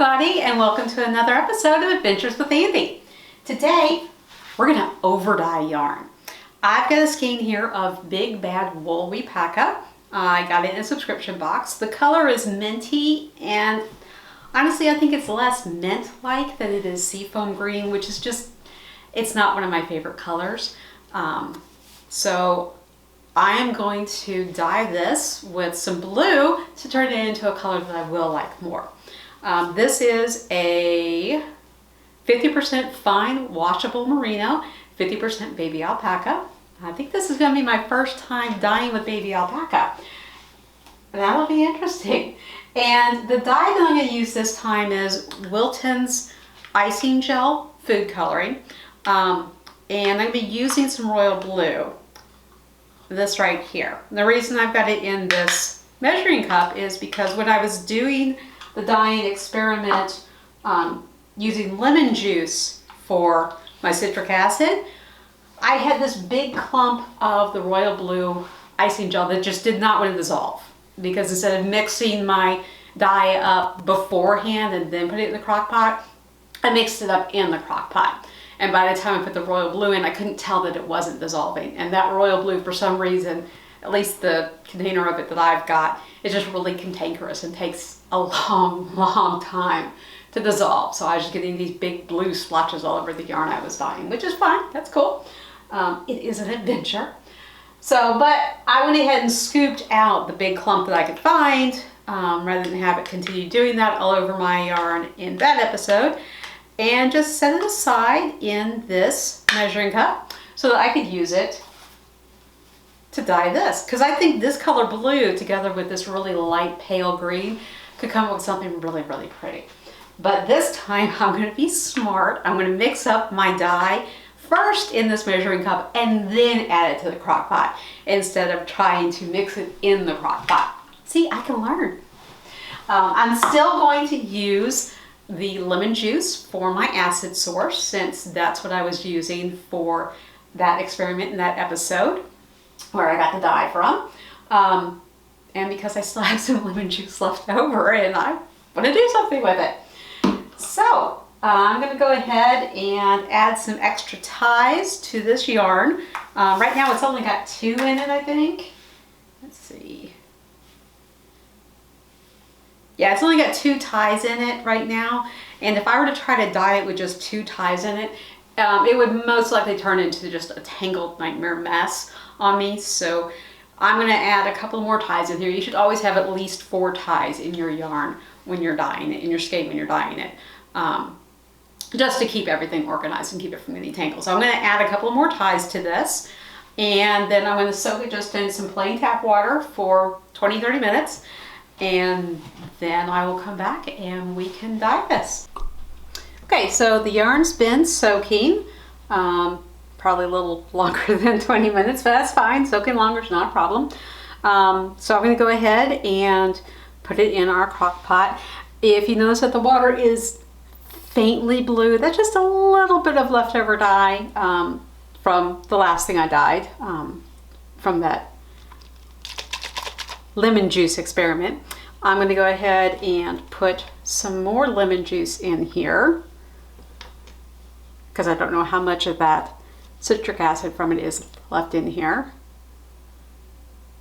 everybody, and welcome to another episode of Adventures with Andi. Today, we're going to overdye yarn. I've got a skein here of Big Bad Wool We Pack Up. I got it in a subscription box. The color is minty, and honestly, I think it's less mint-like than it is seafoam green, which is just, it's not one of my favorite colors. So I am going to dye this with some blue to turn it into a color that I will like more. This is a 50% fine washable merino, 50% baby alpaca. I think this is going to be my first time dyeing with baby alpaca. That'll be interesting. And the dye that I'm going to use this time is Wilton's Icing Gel Food Coloring. And I'm going to be using some royal blue. This right here. The reason I've got it in this measuring cup is because when I was doing the dyeing experiment using lemon juice for my citric acid, I had this big clump of the royal blue icing gel that just did not want to dissolve, because instead of mixing my dye up beforehand and then put it in the crock pot, I mixed it up in the crock pot. And by the time I put the royal blue in, I couldn't tell that it wasn't dissolving. And that royal blue, for some reason, at least the container of it that I've got, is just really cantankerous and takes a long time to dissolve. So I was just getting these big blue splotches all over the yarn I was dyeing, which is fine. That's cool. It is an adventure. So, but I went ahead and scooped out the big clump that I could find, rather than have it continue doing that all over my yarn in that episode. And just set it aside in this measuring cup so that I could use it to dye this. Because I think this color blue together with this really light pale green could come up with something really, really pretty. But this time I'm going to be smart. I'm going to mix up my dye first in this measuring cup and then add it to the crock pot instead of trying to mix it in the crock pot. See, I can learn. I'm still going to use the lemon juice for my acid source, since that's what I was using for that experiment in that episode where I got the dye from. And because I still have some lemon juice left over and I want to do something with it. So I'm going to go ahead and add some extra ties to this yarn. Right now it's only got 2 in it, I think. Let's see. Yeah, it's only got 2 ties in it right now, and if I were to try to dye it with just 2 ties in it, it would most likely turn into just a tangled nightmare mess on me. So I'm going to add a couple more ties in here. You should always have at least 4 ties in your yarn when you're dyeing it, in your skein when you're dyeing it, just to keep everything organized and keep it from getting tangled. So I'm going to add a couple more ties to this, and then I'm going to soak it just in some plain tap water for 20-30 minutes. And then I will come back and we can dye this. Okay, so the yarn's been soaking, probably a little longer than 20 minutes, but that's fine. Soaking longer is not a problem. So I'm going to go ahead and put it in our crock pot. If you notice that the water is faintly blue, that's just a little bit of leftover dye from the last thing I dyed, from that lemon juice experiment. I'm going to go ahead and put some more lemon juice in here because I don't know how much of that citric acid from it is left in here.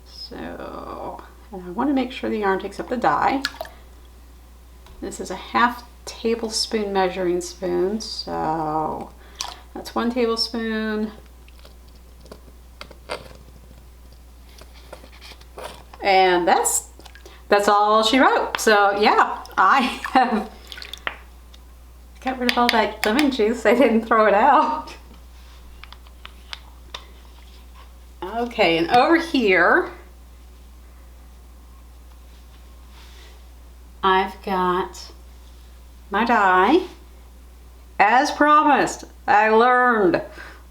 So, and I want to make sure the yarn takes up the dye. This is a 1/2 tablespoon measuring spoon, so that's 1 tablespoon. And that's all she wrote. So yeah, I have got rid of all that lemon juice. I didn't throw it out. Okay, and over here, I've got my dye. As promised, I learned.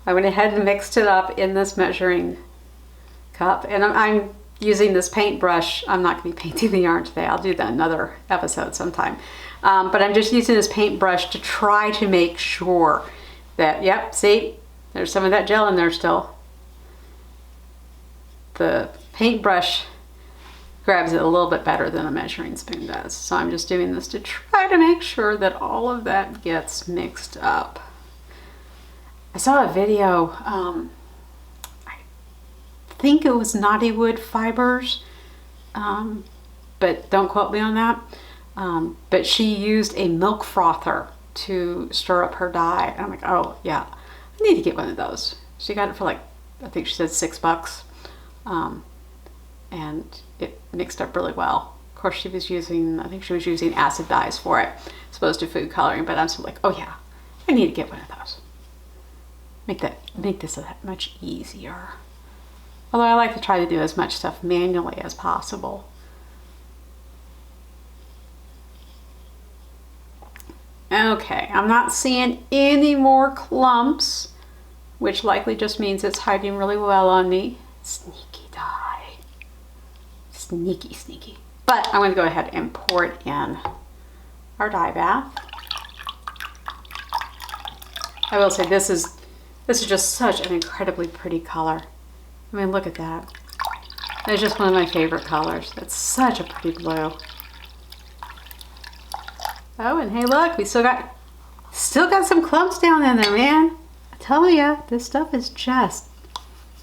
I went ahead and mixed it up in this measuring cup, and I'm using this paintbrush. I'm not going to be painting the yarn today. I'll do that another episode sometime. But I'm just using this paintbrush to try to make sure that, yep, see, there's some of that gel in there still. The paintbrush grabs it a little bit better than a measuring spoon does. So I'm just doing this to try to make sure that all of that gets mixed up. I saw a video, I think it was Naughty Wood Fibers, but don't quote me on that. But she used a milk frother to stir up her dye. And I'm like, oh yeah, I need to get one of those. She got it for like, I think she said $6. And it mixed up really well. Of course, she was using, I think she was using acid dyes for it, as opposed to food coloring. But I'm still like, oh yeah, I need to get one of those. Make this that much easier. Although I like to try to do as much stuff manually as possible. Okay, I'm not seeing any more clumps, which likely just means it's hiding really well on me. Sneaky dye. Sneaky, sneaky. But I'm going to go ahead and pour it in our dye bath. I will say this is just such an incredibly pretty color. I mean, look at that. It's just one of my favorite colors. It's such a pretty blue. Oh, and hey, look, we still got some clumps down in there, man. I tell ya, this stuff is just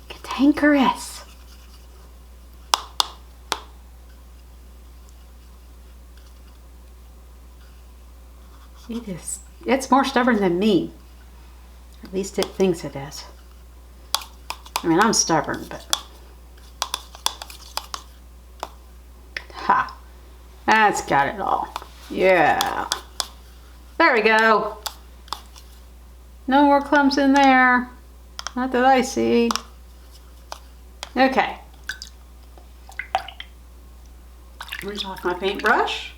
cantankerous. It's more stubborn than me. At least it thinks it is. I mean, I'm stubborn, but ha, that's got it all. Yeah, there we go. No more clumps in there, not that I see. Okay, rinse off my paintbrush.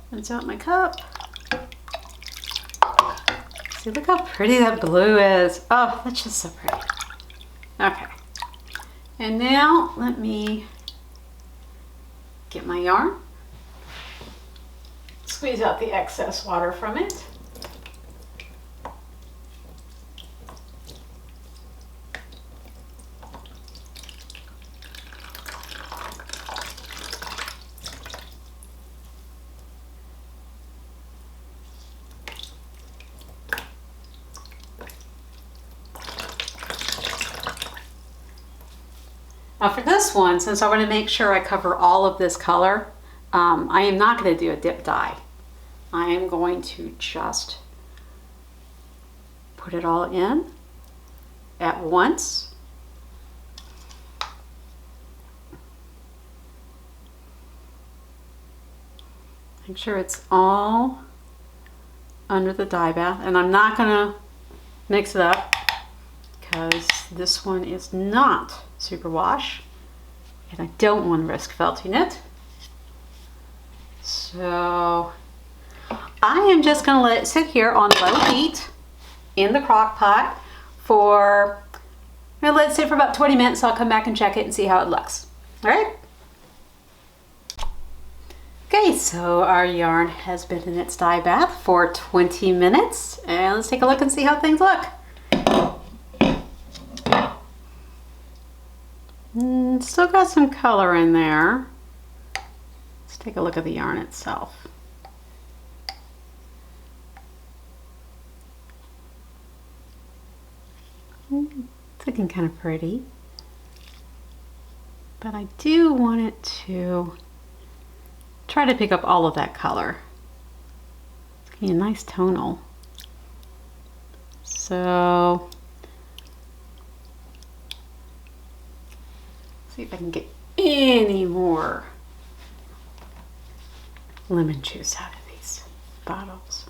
Rinse out my cup. See, look how pretty that blue is. Oh, that's just so pretty. Okay. And now let me get my yarn, squeeze out the excess water from it. Now for this one, since I want to make sure I cover all of this color, I am not going to do a dip dye. I am going to just put it all in at once. Make sure it's all under the dye bath, and I'm not going to mix it up because this one is not super wash and I don't want to risk felting it. So I am just going to let it sit here on low heat in the crock pot for, I'm going to let it sit for about 20 minutes. So I'll come back and check it and see how it looks. All right. Okay, so our yarn has been in its dye bath for 20 minutes and let's take a look and see how things look. Still got some color in there. Let's take a look at the yarn itself. It's looking kind of pretty, but I do want it to try to pick up all of that color. It's gonna be a nice tonal. So see if I can get any more lemon juice out of these bottles.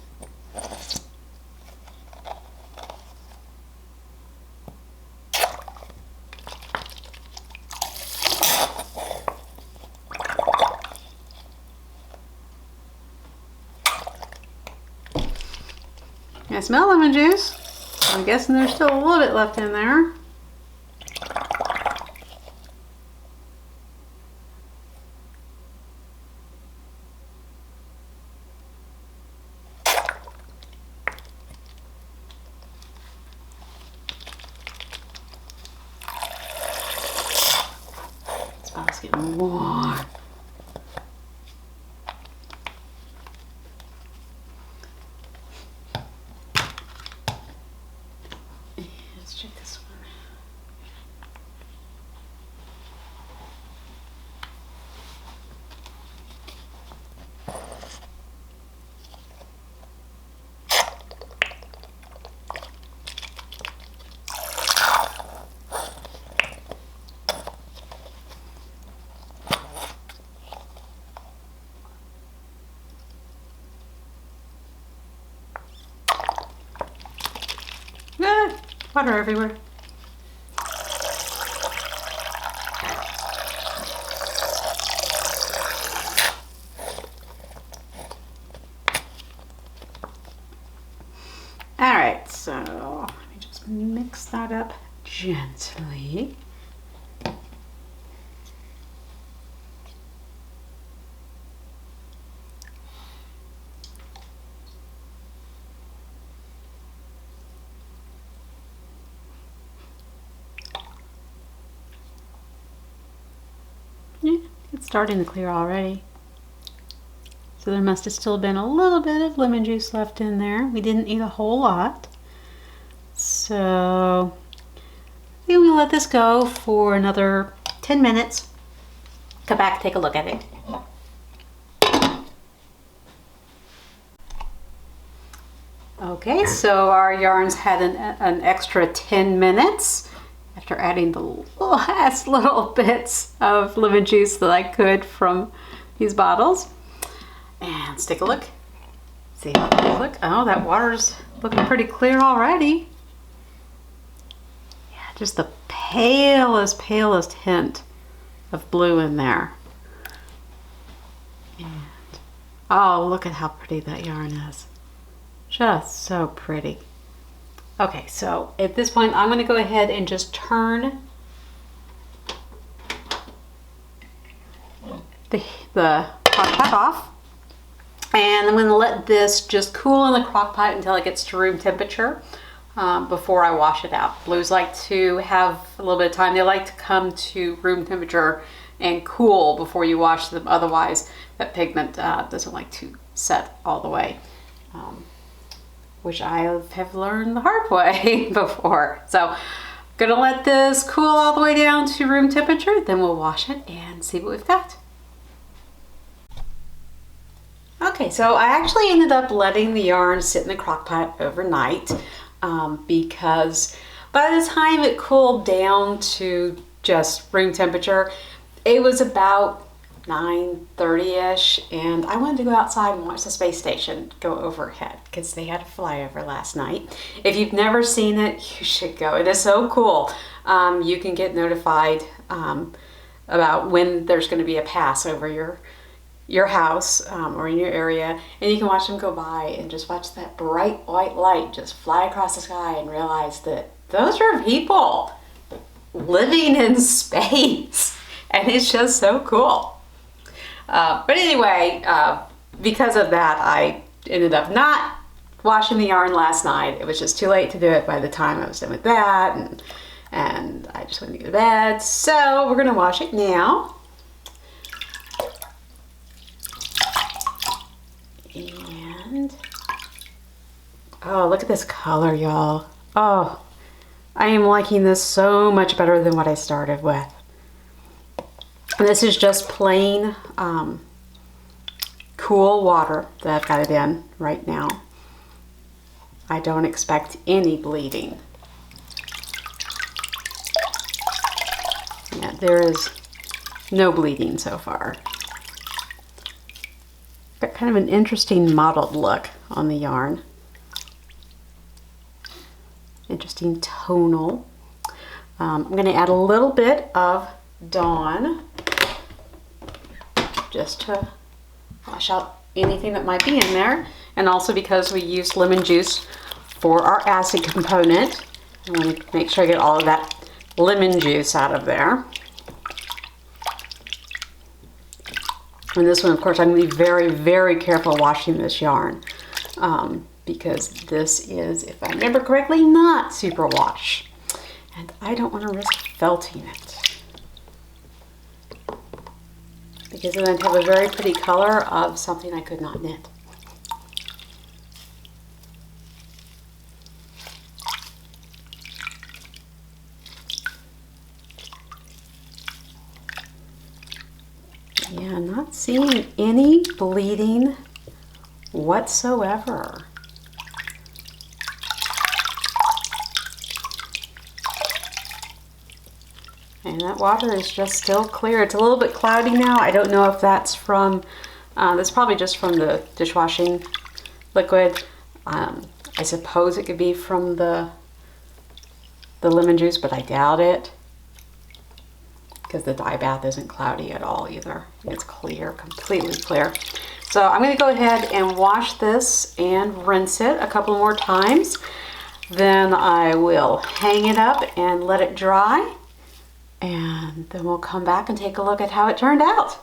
I smell lemon juice. I'm guessing there's still a little bit left in there. Oh, it's getting more. Let's check this one. Water everywhere. All right, so let me just mix that up gently. Yeah, it's starting to clear already. So there must have still been a little bit of lemon juice left in there. We didn't eat a whole lot. So I think we'll let this go for another 10 minutes. Come back, take a look at it. Okay, so our yarns had an extra 10 minutes. After adding the last little bits of lemon juice that I could from these bottles. And let's take a look. See how they look. Oh, that water's looking pretty clear already. Yeah, just the palest hint of blue in there. And oh, look at how pretty that yarn is. Just so pretty. Okay, so at this point, I'm going to go ahead and just turn the crock pot off. And I'm going to let this just cool in the crock pot until it gets to room temperature before I wash it out. Blues like to have a little bit of time. They like to come to room temperature and cool before you wash them. Otherwise, that pigment doesn't like to set all the way. Which I have learned the hard way before. So gonna let this cool all the way down to room temperature, then we'll wash it and see what we've got. Okay, so I actually ended up letting the yarn sit in the crock pot overnight because by the time it cooled down to just room temperature, it was about 9:30ish, and I wanted to go outside and watch the space station go overhead because they had a flyover last night. If you've never seen it, you should go. It is so cool. You can get notified about when there's going to be a pass over your house or in your area, and you can watch them go by and just watch that bright white light just fly across the sky and realize that those are people living in space, and it's just so cool. But anyway, because of that, I ended up not washing the yarn last night. It was just too late to do it by the time I was done with that, and I just went to go to bed. So we're gonna wash it now. And, oh, look at this color, y'all. Oh, I am liking this so much better than what I started with. This is just plain cool water that I've got it in right now. I don't expect any bleeding. Yeah, there is no bleeding so far. Got kind of an interesting mottled look on the yarn. Interesting tonal. I'm going to add a little bit of Dawn just to wash out anything that might be in there, and also because we used lemon juice for our acid component, I want to make sure I get all of that lemon juice out of there. And this one, of course, I'm going to be very, very careful washing this yarn because this is, if I remember correctly, not superwash, and I don't want to risk felting it. because then I'd have a very pretty color of something I could not knit. Yeah, not seeing any bleeding whatsoever. And that water is just still clear. It's a little bit cloudy now. I don't know if that's from, that's probably just from the dishwashing liquid. I suppose it could be from the lemon juice, but I doubt it, because the dye bath isn't cloudy at all either. It's clear, completely clear. So I'm going to go ahead and wash this and rinse it a couple more times. Then I will hang it up and let it dry. And then we'll come back and take a look at how it turned out.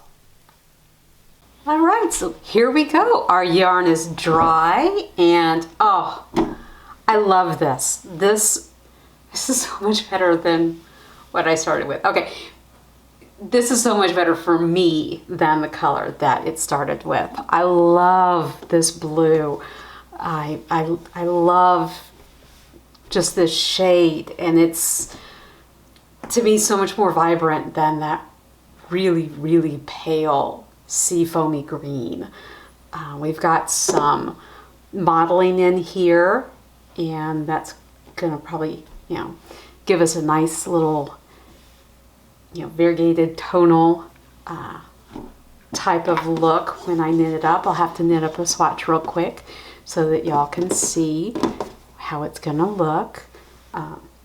All right, so here we go. Our yarn is dry, and oh, I love this. This is so much better than what I started with. Okay, this is so much better for me than the color that it started with. I love this blue. I love just this shade, and it's, to me, so much more vibrant than that really, really pale sea foamy green. We've got some modeling in here, and that's gonna probably, you know, give us a nice little, you know, variegated tonal type of look when I knit it up. I'll have to knit up a swatch real quick so that y'all can see how it's gonna look.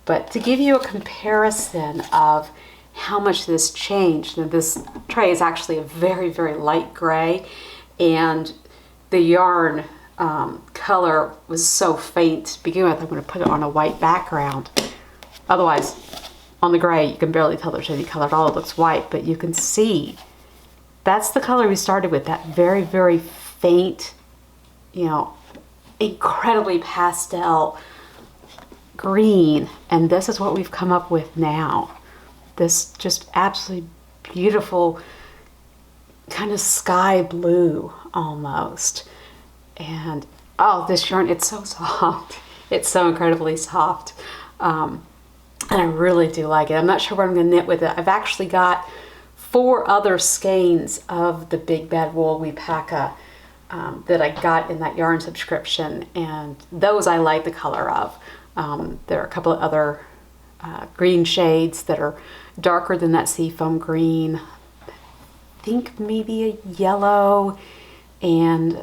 But to give you a comparison of how much this changed, now this tray is actually a very, very light gray, and the yarn color was so faint to begin with. I'm going to put it on a white background. Otherwise, on the gray, you can barely tell there's any color at all. It looks white, but you can see that's the color we started with, that very, very faint, you know, incredibly pastel green, and this is what we've come up with now. This just absolutely beautiful kind of sky blue almost. And oh, this yarn, it's so soft. It's so incredibly soft. And I really do like it. I'm not sure what I'm going to knit with it. I've actually got 4 other skeins of the Big Bad Wool Wipaka that I got in that yarn subscription, and those I like the color of. There are a couple of other green shades that are darker than that seafoam green. I think maybe a yellow and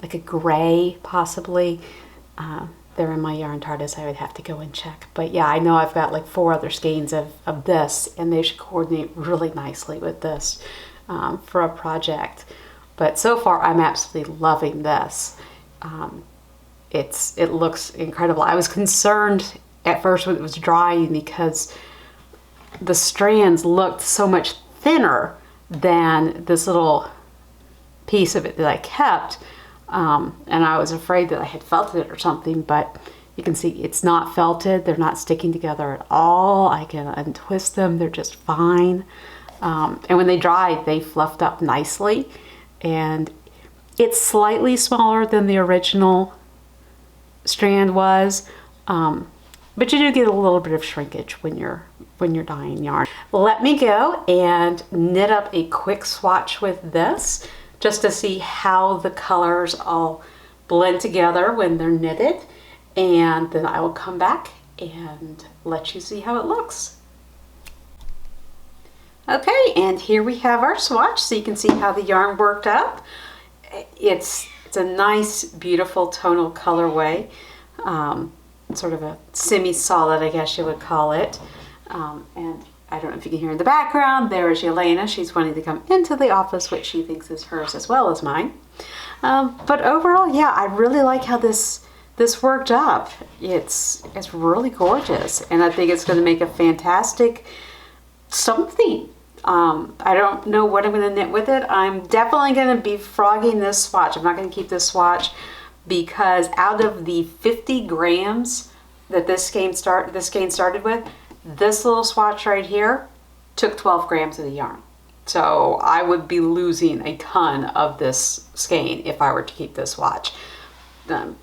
like a gray possibly. They're in my yarn TARDIS. I would have to go and check. But yeah, I know I've got like 4 other skeins of this, and they should coordinate really nicely with this for a project. But so far, I'm absolutely loving this. It looks incredible. I was concerned at first when it was drying because the strands looked so much thinner than this little piece of it that I kept. And I was afraid that I had felted it or something, but you can see it's not felted. They're not sticking together at all. I can untwist them. They're just fine. And when they dried, they fluffed up nicely. And it's slightly smaller than the original strand was, but you do get a little bit of shrinkage when you're dyeing yarn. Let me go and knit up a quick swatch with this just to see how the colors all blend together when they're knitted, and then I will come back and let you see how it looks. Okay, and here we have our swatch, so you can see how the yarn worked up. It's a nice, beautiful tonal colorway, sort of a semi-solid, I guess you would call it. And I don't know if you can hear in the background, there's Yelena. She's wanting to come into the office, which she thinks is hers as well as mine. But overall, yeah, I really like how this worked up. It's really gorgeous, and I think it's going to make a fantastic something. I don't know what I'm going to knit with it. I'm definitely going to be frogging this swatch. I'm not going to keep this swatch because out of the 50 grams that this skein started with, this little swatch right here took 12 grams of the yarn. So I would be losing a ton of this skein if I were to keep this swatch.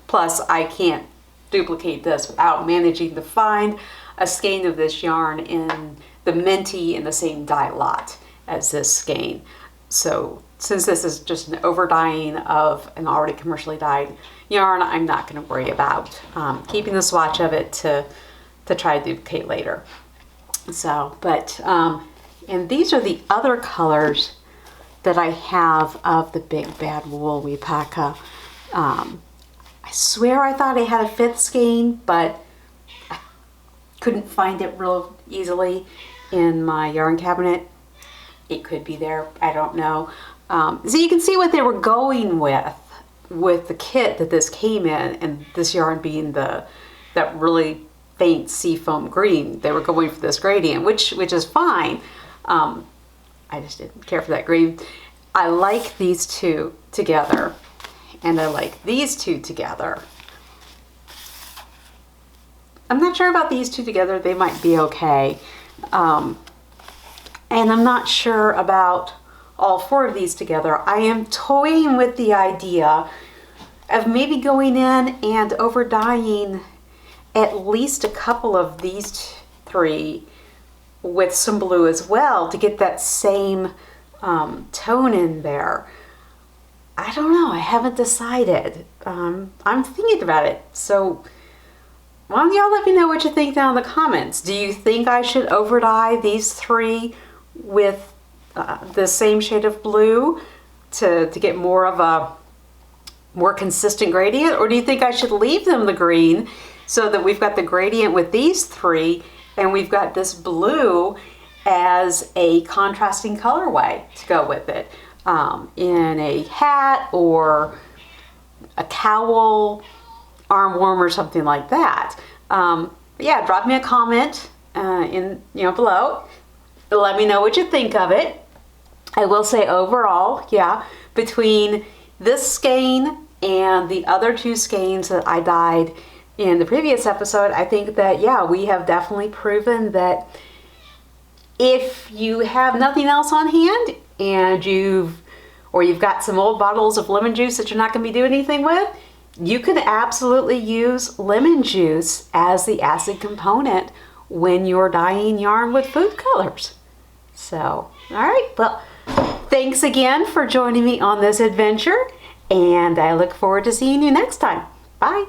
Plus, I can't duplicate this without managing to find a skein of this yarn in the minty in the same dye lot as this skein. So since this is just an overdying of an already commercially dyed yarn, I'm not going to worry about keeping the swatch of it to try to duplicate later. So, but, and these are the other colors that I have of the Big Bad Wool Wipaka. I swear I thought I had a 5th skein, but I couldn't find it real easily in my yarn cabinet. It could be there, I don't know. So you can see what they were going with the kit that this came in, and this yarn being that really faint seafoam green. They were going for this gradient, which is fine. I just didn't care for that green. I like these two together, and I like these two together. I'm not sure about these two together. They might be okay. And I'm not sure about all 4 of these together. I am toying with the idea of maybe going in and overdying at least a couple of these 3 with some blue as well to get that same tone in there. I don't know. I haven't decided. I'm thinking about it. So why don't y'all let me know what you think down in the comments. Do you think I should overdye these 3 with the same shade of blue to get more of a more consistent gradient? Or do you think I should leave them the green so that we've got the gradient with these 3 and we've got this blue as a contrasting colorway to go with it in a hat or a cowl, arm warmer, something like that. Yeah, drop me a comment below. Let me know what you think of it. I will say overall, yeah, between this skein and the other 2 skeins that I dyed in the previous episode, I think that, yeah, we have definitely proven that if you have nothing else on hand and you've got some old bottles of lemon juice that you're not going to be doing anything with, you can absolutely use lemon juice as the acid component when you're dyeing yarn with food colors. So, all right, well, thanks again for joining me on this adventure, and I look forward to seeing you next time. Bye.